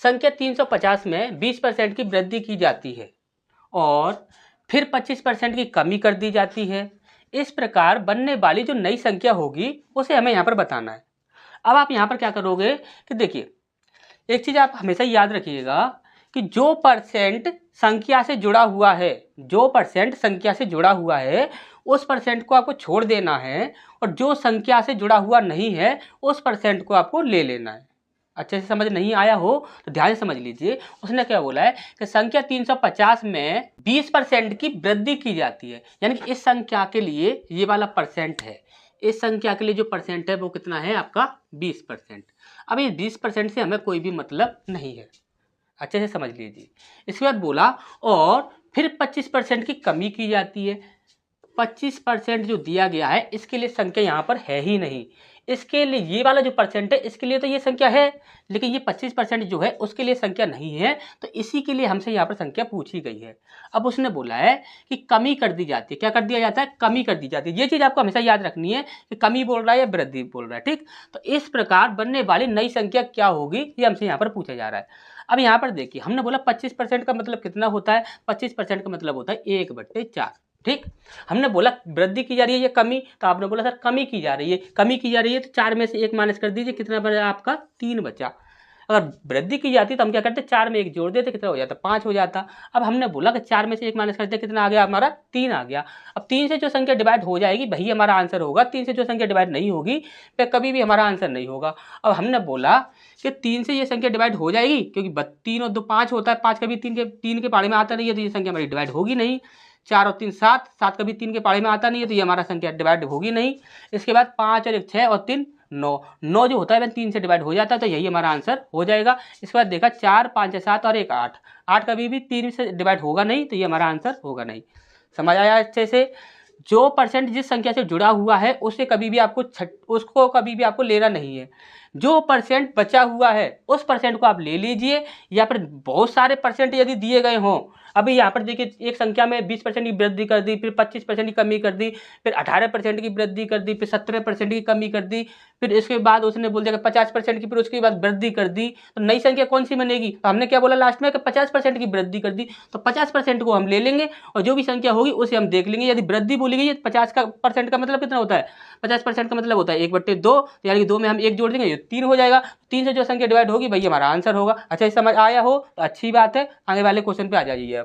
संख्या 350 में 20% की वृद्धि की जाती है और फिर 25% की कमी कर दी जाती है। इस प्रकार बनने वाली जो नई संख्या होगी उसे हमें यहाँ पर बताना है। अब आप यहाँ पर क्या करोगे कि देखिए, एक चीज़ आप हमेशा याद रखिएगा कि जो परसेंट संख्या से जुड़ा हुआ है, जो परसेंट संख्या से जुड़ा हुआ है उस परसेंट को आपको छोड़ देना है और जो संख्या से जुड़ा हुआ नहीं है उस परसेंट को आपको ले लेना है। अच्छे से समझ नहीं आया हो तो ध्यान से समझ लीजिए। उसने क्या बोला है कि संख्या 350 में 20% की वृद्धि की जाती है, यानी कि इस संख्या के लिए ये वाला परसेंट है, इस संख्या के लिए जो परसेंट है वो कितना है आपका 20%। अब इस 20% से हमें कोई भी मतलब नहीं है, अच्छे से समझ लीजिए। इसके बाद बोला और फिर 25% की कमी की जाती है। 25% जो दिया गया है इसके लिए संख्या यहाँ पर है ही नहीं, इसके लिए ये वाला जो परसेंट है इसके लिए तो ये संख्या है, लेकिन ये 25% जो है उसके लिए संख्या नहीं है, तो इसी के लिए हमसे यहाँ पर संख्या पूछी गई है। अब उसने बोला है कि कमी कर दी जाती है। क्या कर दिया जाता है? कमी कर दी जाती है। ये चीज़ आपको हमेशा याद रखनी है कि कमी बोल रहा है या वृद्धि बोल रहा है, ठीक। तो इस प्रकार बनने वाली नई संख्या क्या होगी ये हमसे यहाँ पर पूछा जा रहा है। अब यहाँ पर देखिए, हमने बोला 25% का मतलब कितना होता है? 25% का मतलब होता है 1/4, ठीक। हमने बोला वृद्धि की जा रही है या कमी, तो आपने बोला सर कमी की जा रही है। कमी की जा रही है तो 4 में से 1 माइनस कर दीजिए, कितना बचा आपका? 3 बचा। अगर वृद्धि की जाती तो हम क्या करते? 4 में 1 जोड़ देते, कितना हो जाता? 5 हो जाता। अब हमने बोला कि 4 में से 1 माइनस करते, कितना आ गया हमारा? 3 आ गया। अब 3 से जो संख्या डिवाइड हो जाएगी वही हमारा आंसर होगा। 3 से जो संख्या डिवाइड नहीं होगी फिर कभी भी हमारा आंसर नहीं होगा। अब हमने बोला कि 3 से ये संख्या डिवाइड हो जाएगी, क्योंकि 3 और 2 5 होता है, 5 कभी 3 के पाड़े में आता नहीं है, तो ये संख्या हमारी डिवाइड होगी नहीं। 4 और 3 7, 7 कभी 3 के पाड़े में आता नहीं है, तो ये हमारा संख्या डिवाइड होगी नहीं। इसके बाद 5 और 1 6 और 3 9, 9 जो होता है वह 3 से डिवाइड हो जाता है, तो यही हमारा आंसर हो जाएगा। इसके बाद देखा 4 5 7 और 1 8, 8 कभी भी 3 से डिवाइड होगा नहीं, तो ये हमारा आंसर होगा नहीं। समझ आया अच्छे से? जो परसेंट जिस संख्या से जुड़ा हुआ है उसे कभी भी आपको उसको कभी भी आपको लेना नहीं है। जो परसेंट बचा हुआ है उस परसेंट को आप ले लीजिए, या फिर बहुत सारे परसेंट यदि दिए गए हों। अभी यहाँ पर देखिए, एक संख्या में 20% की वृद्धि कर दी, फिर 25% की कमी कर दी, फिर 18% की वृद्धि कर दी, फिर 17% की कमी कर दी, फिर इसके बाद उसने बोल दिया कि 50% की, फिर उसके बाद वृद्धि कर दी। तो नई संख्या कौन सी बनेगी? तो हमने क्या बोला लास्ट में कि 50% की वृद्धि कर दी, तो 50% को हम ले लेंगे और जो भी संख्या होगी उसे हम देख लेंगे। यदि वृद्धि बोली गई है 50% का मतलब कितना होता है? 50% का मतलब होता है 1/2, यानी कि 2 में हम 1 जोड़ देंगे, ये 3 हो जाएगा। 3 से जो संख्या डिवाइड होगी वही हमारा आंसर होगा। अच्छा, इस समझ आया हो तो अच्छी बात है। आगे वाले क्वेश्चन पे आ जाइए।